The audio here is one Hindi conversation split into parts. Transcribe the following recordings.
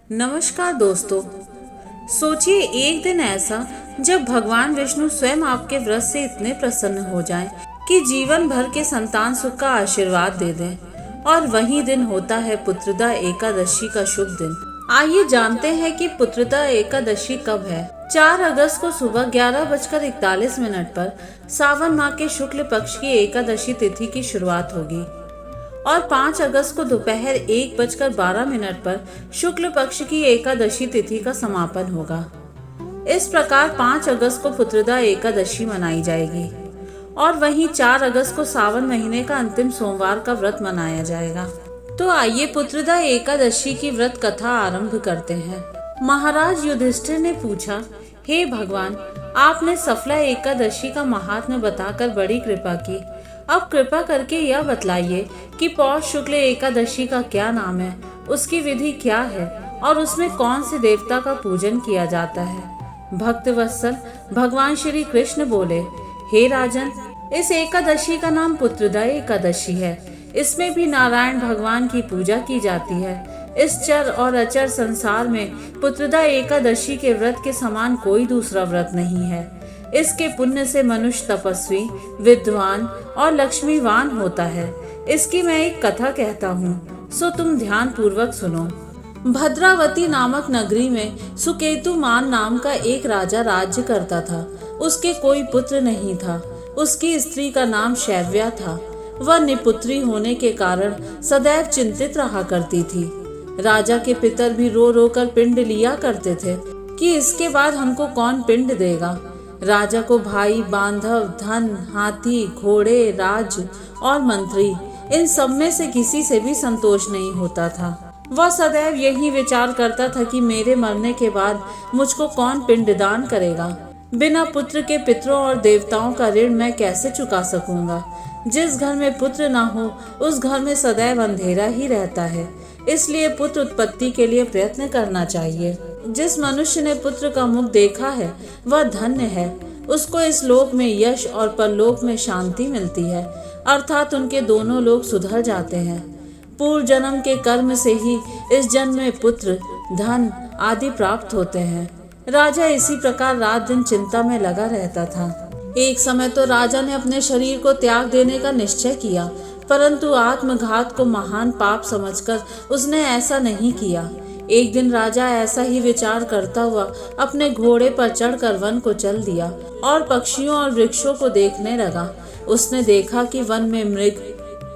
नमस्कार दोस्तों। सोचिए एक दिन ऐसा जब भगवान विष्णु स्वयं आपके व्रत से इतने प्रसन्न हो जाएं कि जीवन भर के संतान सुख का आशीर्वाद दे दें। और वही दिन होता है पुत्रदा एकादशी का शुभ दिन। आइए जानते हैं कि पुत्रदा एकादशी कब है। 4 अगस्त को सुबह 11:41 पर सावन माह के शुक्ल पक्ष की एकादशी तिथि की शुरुआत होगी और 5 अगस्त को दोपहर 1:12 पर शुक्ल पक्ष की एकादशी तिथि का समापन होगा। इस प्रकार 5 अगस्त को पुत्रदा एकादशी मनाई जाएगी और वहीं 4 अगस्त को सावन महीने का अंतिम सोमवार का व्रत मनाया जाएगा। तो आइए पुत्रदा एकादशी की व्रत कथा आरंभ करते हैं। महाराज युधिष्ठिर ने पूछा, हे भगवान, आपने सफला एकादशी का महात्म्य बताकर बड़ी कृपा की। अब कृपा करके यह बतलाइए कि पौष शुक्ल एकादशी का क्या नाम है, उसकी विधि क्या है और उसमें कौन से देवता का पूजन किया जाता है। भक्त वत्सल भगवान श्री कृष्ण बोले, हे राजन, इस एकादशी का नाम पुत्रदा एकादशी है। इसमें भी नारायण भगवान की पूजा की जाती है। इस चर और अचर संसार में पुत्रदा एकादशी के व्रत के समान कोई दूसरा व्रत नहीं है। इसके पुण्य से मनुष्य तपस्वी, विद्वान और लक्ष्मीवान होता है। इसकी मैं एक कथा कहता हूँ, सो तुम ध्यान पूर्वक सुनो। भद्रावती नामक नगरी में सुकेतुमान नाम का एक राजा राज्य करता था। उसके कोई पुत्र नहीं था। उसकी स्त्री का नाम शैव्या था। वह निपुत्री होने के कारण सदैव चिंतित रहा करती थी। राजा के पितर भी रो रो कर पिंड लिया करते थे कि इसके बाद हमको कौन पिंड देगा। राजा को भाई, बांधव, धन, हाथी, घोड़े, राज और मंत्री, इन सब में से किसी से भी संतोष नहीं होता था। वह सदैव यही विचार करता था कि मेरे मरने के बाद मुझको कौन पिंडदान करेगा। बिना पुत्र के पितरों और देवताओं का ऋण मैं कैसे चुका सकूंगा। जिस घर में पुत्र ना हो उस घर में सदैव अंधेरा ही रहता है। इसलिए पुत्र उत्पत्ति के लिए प्रयत्न करना चाहिए। जिस मनुष्य ने पुत्र का मुख देखा है वह धन्य है। उसको इस लोक में यश और परलोक में शांति मिलती है, अर्थात उनके दोनों लोक सुधर जाते हैं। पूर्व जन्म के कर्म से ही इस जन्म में पुत्र, धन आदि प्राप्त होते हैं। राजा इसी प्रकार रात दिन चिंता में लगा रहता था। एक समय तो राजा ने अपने शरीर को त्याग देने का निश्चय किया, परंतु आत्मघात को महान पाप समझकर उसने ऐसा नहीं किया। एक दिन राजा ऐसा ही विचार करता हुआ अपने घोड़े पर चढ़कर वन को चल दिया और पक्षियों और वृक्षों को देखने लगा। उसने देखा कि वन में मृग,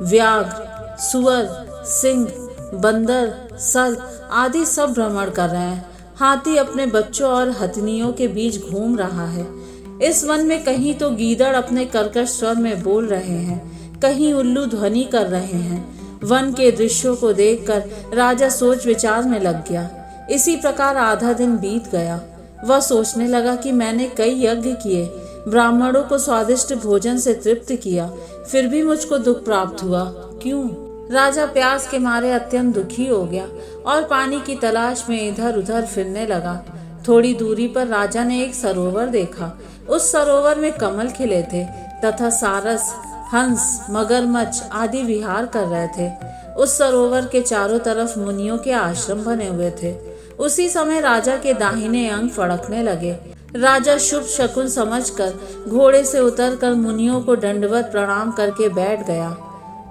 व्याघ्र, सुअर, सिंह, बंदर, सर्प आदि सब भ्रमण कर रहे हैं। हाथी अपने बच्चों और हथनियों के बीच घूम रहा है। इस वन में कहीं तो गीदड़ अपने कर्कश स्वर में बोल रहे हैं, कहीं उल्लू ध्वनि कर रहे हैं। वन के दृश्यों को देखकर राजा सोच विचार में लग गया। इसी प्रकार आधा दिन बीत गया। वह सोचने लगा कि मैंने कई यज्ञ किए, ब्राह्मणों को स्वादिष्ट भोजन से तृप्त किया, फिर भी मुझको दुख प्राप्त हुआ। क्यों? राजा प्यास के मारे अत्यंत दुखी हो गया और पानी की तलाश में इधर उधर फिरने लगा। थोड़ी दूरी पर राजा ने एक सरोवर देखा। उस सरोवर में कमल खिले थे तथा सारस, हंस, मगरमच्छ आदि विहार कर रहे थे। उस सरोवर के चारों तरफ मुनियों के आश्रम बने हुए थे। उसी समय राजा के दाहिने अंग फड़कने लगे। राजा शुभ शकुन समझकर घोड़े से उतरकर मुनियों को दंडवत प्रणाम करके बैठ गया।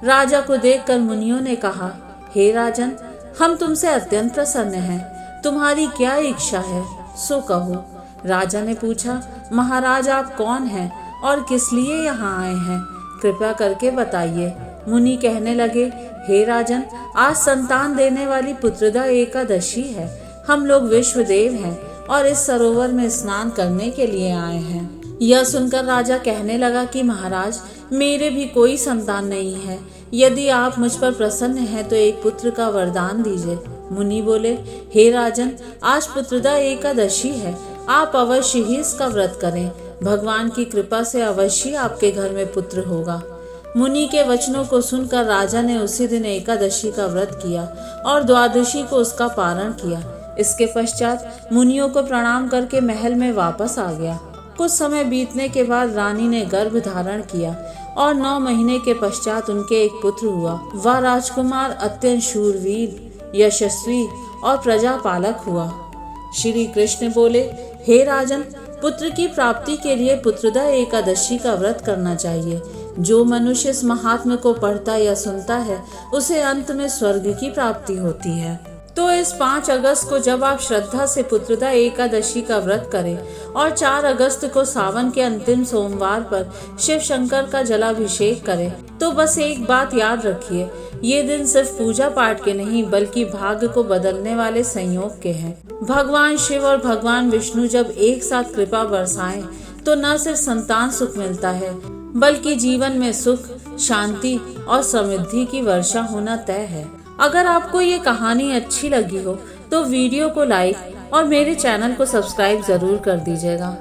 राजा को देखकर मुनियों ने कहा, हे राजन, हम तुमसे अत्यंत प्रसन्न हैं। तुम्हारी क्या इच्छा है, सो कहो। राजा ने पूछा, महाराज आप कौन हैं और किस लिए यहाँ आए हैं, कृपया करके बताइए। मुनि कहने लगे, हे राजन, आज संतान देने वाली पुत्रदा एकादशी है। हम लोग विश्वदेव हैं और इस सरोवर में स्नान करने के लिए आए हैं। यह सुनकर राजा कहने लगा कि महाराज, मेरे भी कोई संतान नहीं है। यदि आप मुझ पर प्रसन्न हैं तो एक पुत्र का वरदान दीजिए। मुनि बोले, हे राजन, आज पुत्रदा एकादशी है। आप अवश्य ही इसका व्रत करें। भगवान की कृपा से अवश्य आपके घर में पुत्र होगा। मुनि के वचनों को सुनकर राजा ने उसी दिन एकादशी का व्रत किया और द्वादशी को उसका पारण किया। इसके पश्चात मुनियों को प्रणाम करके महल में वापस आ गया। कुछ समय बीतने के बाद रानी ने गर्भ धारण किया और 9 महीने के पश्चात उनके एक पुत्र हुआ। वह राजकुमार अत्यंत शूरवीर, यशस्वी और प्रजापालक हुआ। श्री कृष्ण बोले, हे राजन, पुत्र की प्राप्ति के लिए पुत्रदा एकादशी का व्रत करना चाहिए। जो मनुष्य इस महात्म्य को पढ़ता या सुनता है उसे अंत में स्वर्ग की प्राप्ति होती है। तो इस 5 अगस्त को जब आप श्रद्धा से पुत्रदा एकादशी का व्रत करें और 4 अगस्त को सावन के अंतिम सोमवार पर शिव शंकर का जलाभिषेक करें, तो बस एक बात याद रखिए, ये दिन सिर्फ पूजा पाठ के नहीं बल्कि भाग्य को बदलने वाले संयोग के हैं। भगवान शिव और भगवान विष्णु जब एक साथ कृपा बरसाएं तो न सिर्फ संतान सुख मिलता है बल्कि जीवन में सुख, शांति और समृद्धि की वर्षा होना तय है। अगर आपको ये कहानी अच्छी लगी हो तो वीडियो को लाइक और मेरे चैनल को सब्सक्राइब जरूर कर दीजिएगा।